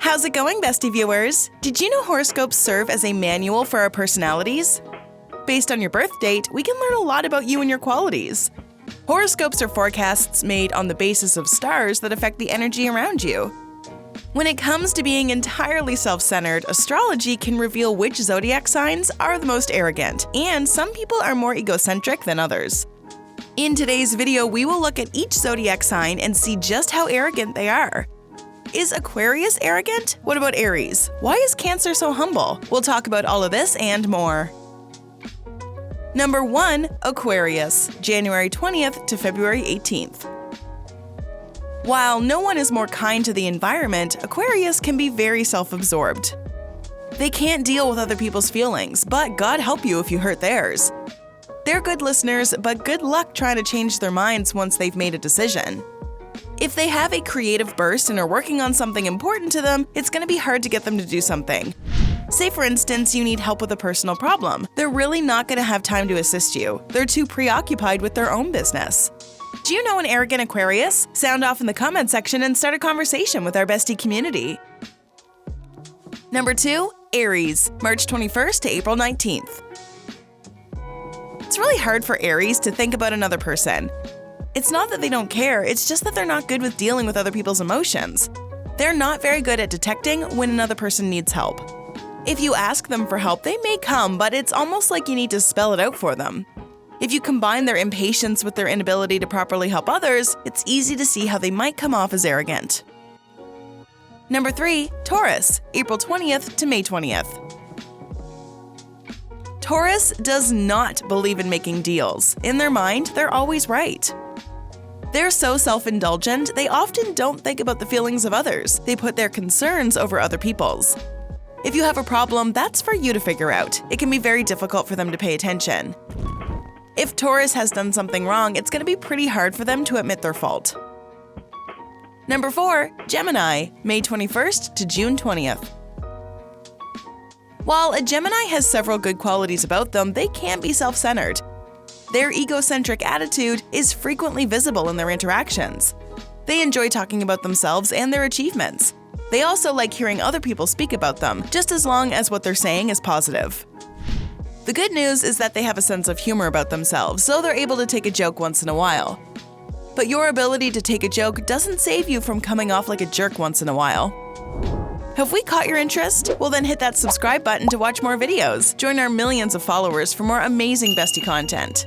How's it going, Bestie viewers? Did you know horoscopes serve as a manual for our personalities? Based on your birth date, we can learn a lot about you and your qualities. Horoscopes are forecasts made on the basis of stars that affect the energy around you. When it comes to being entirely self-centered, astrology can reveal which zodiac signs are the most arrogant, and some people are more egocentric than others. In today's video, we will look at each zodiac sign and see just how arrogant they are. Is Aquarius arrogant? What about Aries? Why is Cancer so humble? We'll talk about all of this and more. Number 1. Aquarius, January 20th to February 18th. While no one is more kind to the environment, Aquarius can be very self-absorbed. They can't deal with other people's feelings, but God help you if you hurt theirs. They're good listeners, but good luck trying to change their minds once they've made a decision. If they have a creative burst and are working on something important to them, it's going to be hard to get them to do something. Say for instance, you need help with a personal problem. They're really not going to have time to assist you. They're too preoccupied with their own business. Do you know an arrogant Aquarius? Sound off in the comment section and start a conversation with our Bestie community. Number 2. Aries, March 21st to April 19th. It's really hard for Aries to think about another person. It's not that they don't care, it's just that they're not good with dealing with other people's emotions. They're not very good at detecting when another person needs help. If you ask them for help, they may come, but it's almost like you need to spell it out for them. If you combine their impatience with their inability to properly help others, it's easy to see how they might come off as arrogant. Number 3. Taurus, April 20th to May 20th. Taurus does not believe in making deals. In their mind, they're always right. They're so self-indulgent, they often don't think about the feelings of others. They put their concerns over other people's. If you have a problem, that's for you to figure out. It can be very difficult for them to pay attention. If Taurus has done something wrong, it's going to be pretty hard for them to admit their fault. Number 4. Gemini, May 21st to June 20th. While a Gemini has several good qualities about them, they can be self-centered. Their egocentric attitude is frequently visible in their interactions. They enjoy talking about themselves and their achievements. They also like hearing other people speak about them, just as long as what they're saying is positive. The good news is that they have a sense of humor about themselves, so they're able to take a joke once in a while. But your ability to take a joke doesn't save you from coming off like a jerk once in a while. Have we caught your interest? Well then hit that subscribe button to watch more videos. Join our millions of followers for more amazing Bestie content.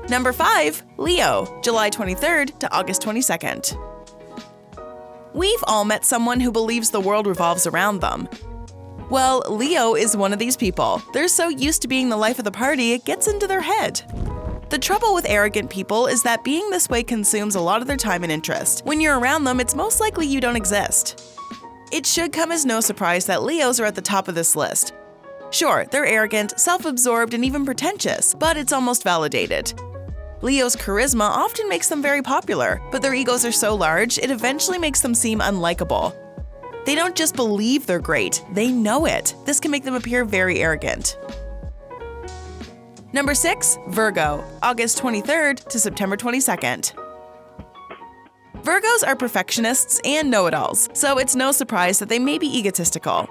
Number 5. Leo, July 23rd to August 22nd. We've all met someone who believes the world revolves around them. Well, Leo is one of these people. They're so used to being the life of the party, it gets into their head. The trouble with arrogant people is that being this way consumes a lot of their time and interest. When you're around them, it's most likely you don't exist. It should come as no surprise that Leos are at the top of this list. Sure, they're arrogant, self-absorbed, and even pretentious, but it's almost validated. Leo's charisma often makes them very popular, but their egos are so large, it eventually makes them seem unlikable. They don't just believe they're great, they know it. This can make them appear very arrogant. Number 6. Virgo, August 23rd to September 22nd. Virgos are perfectionists and know-it-alls, so it's no surprise that they may be egotistical.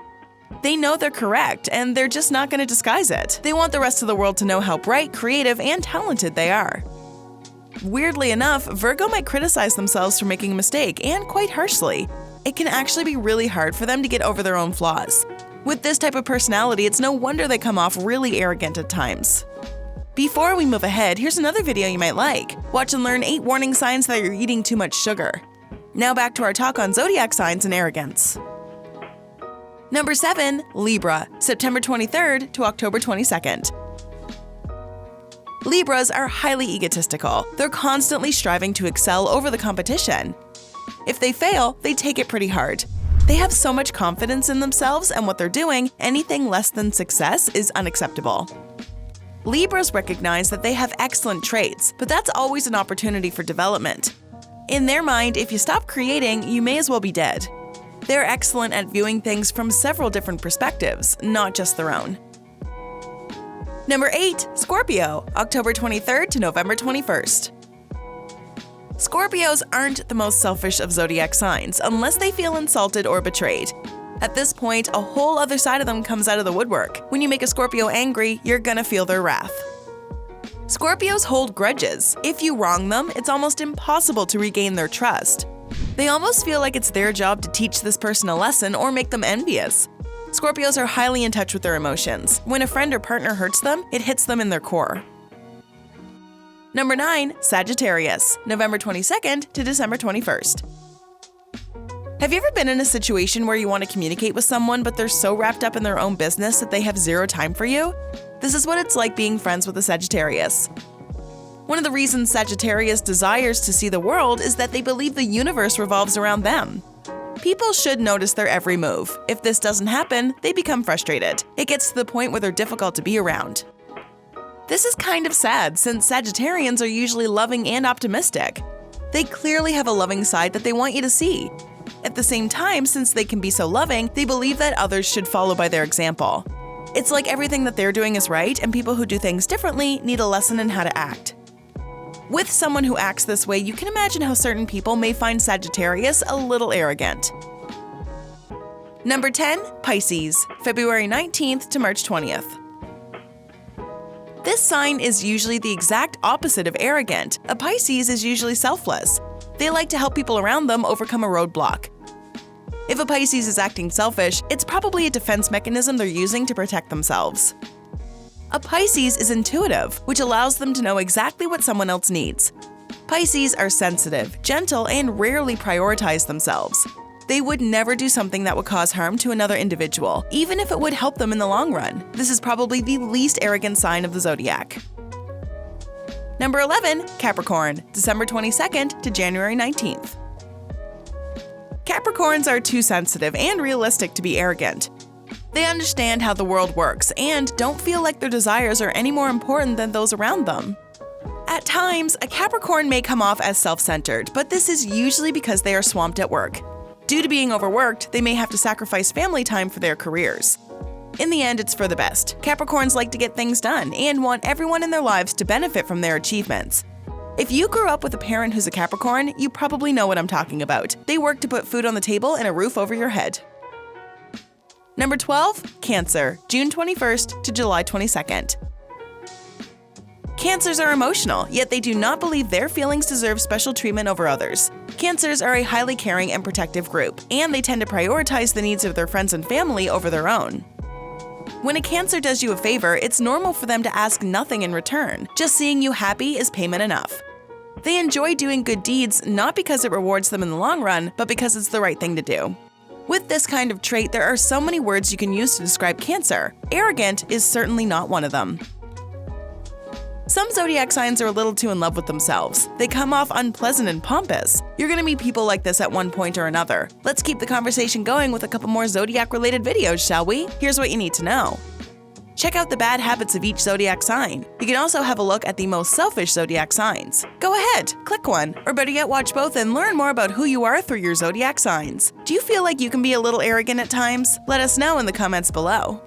They know they're correct, and they're just not going to disguise it. They want the rest of the world to know how bright, creative, and talented they are. Weirdly enough, Virgo might criticize themselves for making a mistake, and quite harshly. It can actually be really hard for them to get over their own flaws. With this type of personality, it's no wonder they come off really arrogant at times. Before we move ahead, here's another video you might like. Watch and learn 8 warning signs that you're eating too much sugar. Now back to our talk on zodiac signs and arrogance. Number 7. Libra, September 23rd to October 22nd. Libras are highly egotistical. They're constantly striving to excel over the competition. If they fail, they take it pretty hard. They have so much confidence in themselves and what they're doing, anything less than success is unacceptable. Libras recognize that they have excellent traits, but that's always an opportunity for development. In their mind, if you stop creating, you may as well be dead. They're excellent at viewing things from several different perspectives, not just their own. Number 8. Scorpio, October 23rd to November 21st. Scorpios aren't the most selfish of zodiac signs unless they feel insulted or betrayed. At this point, a whole other side of them comes out of the woodwork. When you make a Scorpio angry, you're gonna feel their wrath. Scorpios hold grudges. If you wrong them, it's almost impossible to regain their trust. They almost feel like it's their job to teach this person a lesson or make them envious. Scorpios are highly in touch with their emotions. When a friend or partner hurts them, it hits them in their core. Number 9. Sagittarius, November 22nd to December 21st. Have you ever been in a situation where you want to communicate with someone but they're so wrapped up in their own business that they have zero time for you? This is what it's like being friends with a Sagittarius. One of the reasons Sagittarius desires to see the world is that they believe the universe revolves around them. People should notice their every move. If this doesn't happen, they become frustrated. It gets to the point where they're difficult to be around. This is kind of sad since Sagittarians are usually loving and optimistic. They clearly have a loving side that they want you to see. At the same time, since they can be so loving, they believe that others should follow by their example. It's like everything that they're doing is right, and people who do things differently need a lesson in how to act. With someone who acts this way, you can imagine how certain people may find Sagittarius a little arrogant. Number 10. Pisces, February 19th to March 20th. This sign is usually the exact opposite of arrogant. A Pisces is usually selfless. They like to help people around them overcome a roadblock. If a Pisces is acting selfish, it's probably a defense mechanism they're using to protect themselves. A Pisces is intuitive, which allows them to know exactly what someone else needs. Pisces are sensitive, gentle, and rarely prioritize themselves. They would never do something that would cause harm to another individual, even if it would help them in the long run. This is probably the least arrogant sign of the zodiac. Number 11. Capricorn, December 22nd to January 19th. Capricorns are too sensitive and realistic to be arrogant. They understand how the world works and don't feel like their desires are any more important than those around them. At times, a Capricorn may come off as self-centered, but this is usually because they are swamped at work. Due to being overworked, they may have to sacrifice family time for their careers. In the end, it's for the best. Capricorns like to get things done and want everyone in their lives to benefit from their achievements. If you grew up with a parent who's a Capricorn, you probably know what I'm talking about. They work to put food on the table and a roof over your head. Number 12. Cancer, June 21st to July 22nd. Cancers are emotional, yet they do not believe their feelings deserve special treatment over others. Cancers are a highly caring and protective group, and they tend to prioritize the needs of their friends and family over their own. When a Cancer does you a favor, it's normal for them to ask nothing in return. Just seeing you happy is payment enough. They enjoy doing good deeds not because it rewards them in the long run, but because it's the right thing to do. With this kind of trait, there are so many words you can use to describe Cancer. Arrogant is certainly not one of them. Some zodiac signs are a little too in love with themselves. They come off unpleasant and pompous. You're gonna meet people like this at one point or another. Let's keep the conversation going with a couple more zodiac-related videos, shall we? Here's what you need to know. Check out the bad habits of each zodiac sign. You can also have a look at the most selfish zodiac signs. Go ahead, click one, or better yet, watch both and learn more about who you are through your zodiac signs. Do you feel like you can be a little arrogant at times? Let us know in the comments below.